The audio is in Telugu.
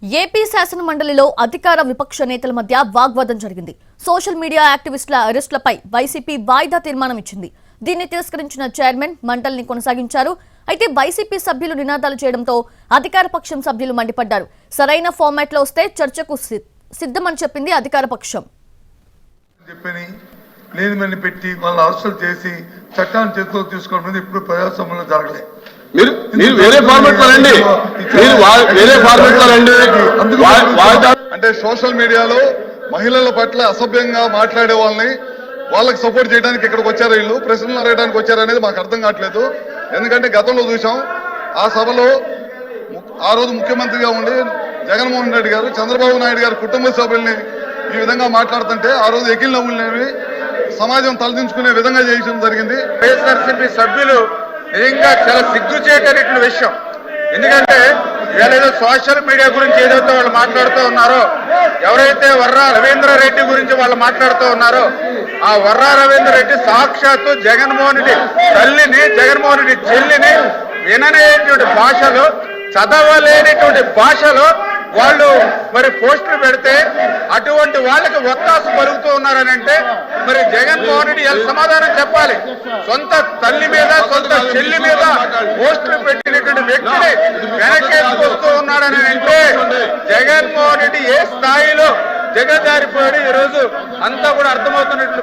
ఏపీ శాసన మండలిలో అధికార విపక్ష నేతల మధ్య వాగ్వాదం జరిగింది. సోషల్ మీడియా యాక్టివిస్టుల అరెస్టులపై వైసీపీ వాయిదా తీర్మానం ఇచ్చింది. దీన్ని తిరస్కరించిన చైర్మన్ మండలిని కొనసాగించారు. అయితే వైసీపీ సభ్యులు నినాదాలు చేయడంతో అధికార పక్షం సభ్యులు మండిపడ్డారు. సరైన ఫార్మాట్ లో వస్తే చర్చకు సిద్ధమని చెప్పింది అధికార పక్షం. పెట్టి వాళ్ళ అరెస్టులు చేసి చట్టాన్ని చేతిలో తీసుకోవడం ఇప్పుడు ప్రజాస్వామ్యంలో జరగలేదు. మీరు వేరే ఫార్మాట్ లో రండి, వేరే ఫార్మాట్ లో రండి. అంటే సోషల్ మీడియాలో మహిళల పట్ల అసభ్యంగా మాట్లాడే వాళ్ళని వాళ్ళకి సపోర్ట్ చేయడానికి ఇక్కడికి వచ్చారు, వీళ్ళు ప్రశ్నలు అడగడానికి వచ్చారు అనేది మాకు అర్థం కావట్లేదు. ఎందుకంటే గతంలో చూసాం ఆ సభలో ఆ రోజు ముఖ్యమంత్రిగా ఉండి జగన్మోహన్ రెడ్డి గారు చంద్రబాబు నాయుడు గారు కుటుంబ సభ్యుల్ని ఈ విధంగా మాట్లాడుతుంటే ఆ రోజు ఎకిల్ నవ్వులనేవి సమాజం తలదించుకునే విధంగా చేయడం జరిగింది. వైఎస్ఆర్సీపీ సభ్యులు నిజంగా చాలా సిగ్గుచేటటువంటి విషయం. ఎందుకంటే వీళ్ళేదో సోషల్ మీడియా గురించి ఏదైతే వాళ్ళు మాట్లాడుతూ ఉన్నారో, ఎవరైతే వర్రా రవీంద్ర రెడ్డి గురించి వాళ్ళు మాట్లాడుతూ ఉన్నారో, ఆ వర్రా రవీంద్ర రెడ్డి సాక్షాత్తు జగన్మోహన్ రెడ్డి తల్లిని, జగన్మోహన్ రెడ్డి చెల్లిని విననేటువంటి భాషలో, చదవలేనిటువంటి భాషలో వాళ్ళు మరి పోస్టులు పెడితే అటువంటి వాళ్ళకి ఒత్తాసు పలుకుతూ ఉన్నారని అంటే మరి జగన్మోహన్ రెడ్డి ఎలా సమాధానం చెప్పాలి? సొంత తల్లి మీద, సొంత చెల్లి మీద పోస్టులు పెట్టినటువంటి వ్యక్తిని వెనకేసుకొస్తూ ఉన్నాడని అంటే జగన్మోహన్ రెడ్డి ఏ స్థాయిలో జగజారిపోయాడు ఈరోజు అంతా కూడా అర్థమవుతున్నట్లు.